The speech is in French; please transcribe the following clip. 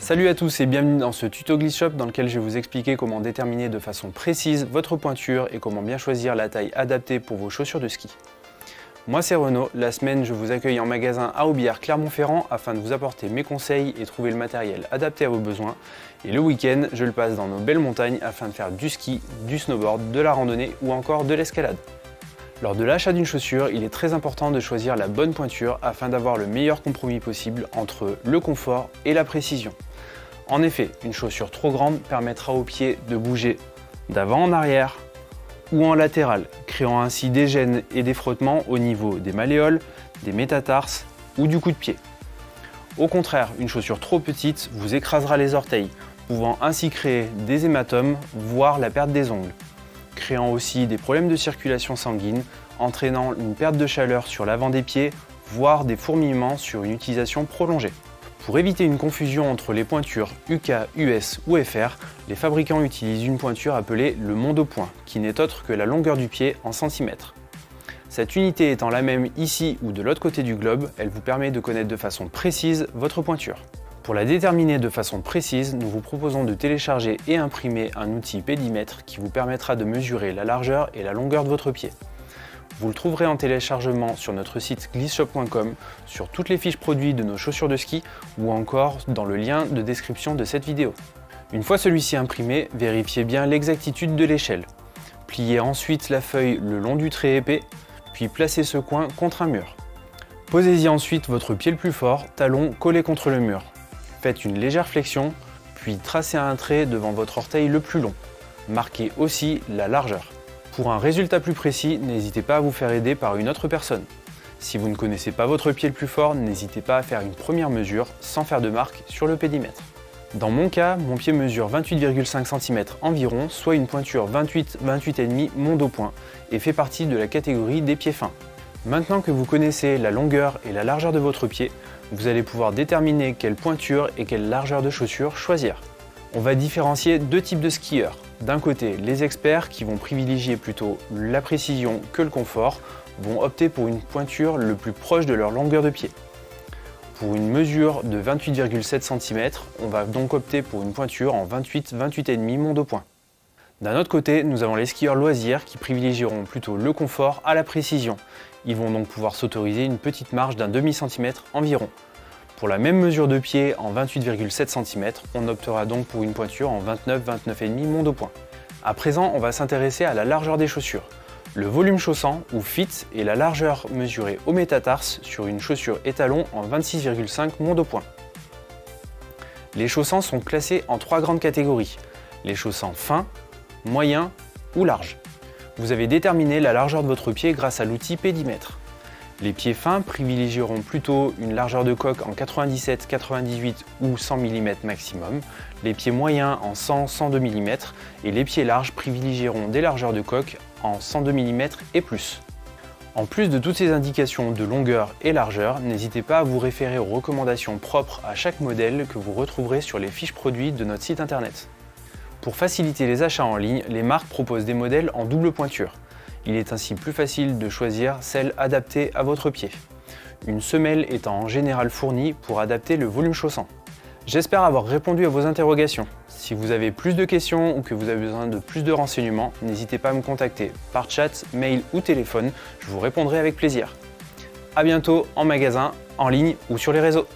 Salut à tous et bienvenue dans ce tuto Glisse Shop dans lequel je vais vous expliquer comment déterminer de façon précise votre pointure et comment bien choisir la taille adaptée pour vos chaussures de ski. Moi c'est Renaud, la semaine je vous accueille en magasin à Aubière Clermont-Ferrand afin de vous apporter mes conseils et trouver le matériel adapté à vos besoins. Et le week-end, je le passe dans nos belles montagnes afin de faire du ski, du snowboard, de la randonnée ou encore de l'escalade. Lors de l'achat d'une chaussure, il est très important de choisir la bonne pointure afin d'avoir le meilleur compromis possible entre le confort et la précision. En effet, une chaussure trop grande permettra aux pieds de bouger d'avant en arrière ou en latéral, créant ainsi des gênes et des frottements au niveau des malléoles, des métatarses ou du coup de pied. Au contraire, une chaussure trop petite vous écrasera les orteils, pouvant ainsi créer des hématomes, voire la perte des ongles, créant aussi des problèmes de circulation sanguine, entraînant une perte de chaleur sur l'avant des pieds, voire des fourmillements sur une utilisation prolongée. Pour éviter une confusion entre les pointures UK, US ou FR, les fabricants utilisent une pointure appelée le mondopoint, qui n'est autre que la longueur du pied en centimètres. Cette unité étant la même ici ou de l'autre côté du globe, elle vous permet de connaître de façon précise votre pointure. Pour la déterminer de façon précise, nous vous proposons de télécharger et imprimer un outil pédimètre qui vous permettra de mesurer la largeur et la longueur de votre pied. Vous le trouverez en téléchargement sur notre site glissshop.com, sur toutes les fiches produits de nos chaussures de ski ou encore dans le lien de description de cette vidéo. Une fois celui-ci imprimé, vérifiez bien l'exactitude de l'échelle. Pliez ensuite la feuille le long du trait épais, puis placez ce coin contre un mur. Posez-y ensuite votre pied le plus fort, talon collé contre le mur. Faites une légère flexion, puis tracez un trait devant votre orteil le plus long. Marquez aussi la largeur. Pour un résultat plus précis, n'hésitez pas à vous faire aider par une autre personne. Si vous ne connaissez pas votre pied le plus fort, n'hésitez pas à faire une première mesure sans faire de marque sur le pédimètre. Dans mon cas, mon pied mesure 28,5 cm environ, soit une pointure 28,5 mondopoint et fait partie de la catégorie des pieds fins. Maintenant que vous connaissez la longueur et la largeur de votre pied, vous allez pouvoir déterminer quelle pointure et quelle largeur de chaussures choisir. On va différencier deux types de skieurs. D'un côté, les experts qui vont privilégier plutôt la précision que le confort vont opter pour une pointure le plus proche de leur longueur de pied. Pour une mesure de 28,7 cm, on va donc opter pour une pointure en 28,5 mondopoint. D'un autre côté, nous avons les skieurs loisirs qui privilégieront plutôt le confort à la précision. Ils vont donc pouvoir s'autoriser une petite marge d'un demi-centimètre environ. Pour la même mesure de pied en 28,7 cm, on optera donc pour une pointure en 29,5 mondopoint. À présent, on va s'intéresser à la largeur des chaussures. Le volume chaussant ou fit est la largeur mesurée au métatarse sur une chaussure étalon en 26,5 mondopoint. Les chaussants sont classés en trois grandes catégories, les chaussants fins, moyens ou larges. Vous avez déterminé la largeur de votre pied grâce à l'outil pédimètre. Les pieds fins privilégieront plutôt une largeur de coque en 97, 98 ou 100 mm maximum, les pieds moyens en 100, 102 mm et les pieds larges privilégieront des largeurs de coque en 102 mm et plus. En plus de toutes ces indications de longueur et largeur, n'hésitez pas à vous référer aux recommandations propres à chaque modèle que vous retrouverez sur les fiches produits de notre site internet. Pour faciliter les achats en ligne, les marques proposent des modèles en double pointure. Il est ainsi plus facile de choisir celle adaptée à votre pied. Une semelle étant en général fournie pour adapter le volume chaussant. J'espère avoir répondu à vos interrogations. Si vous avez plus de questions ou que vous avez besoin de plus de renseignements, n'hésitez pas à me contacter par chat, mail ou téléphone, je vous répondrai avec plaisir. A bientôt en magasin, en ligne ou sur les réseaux.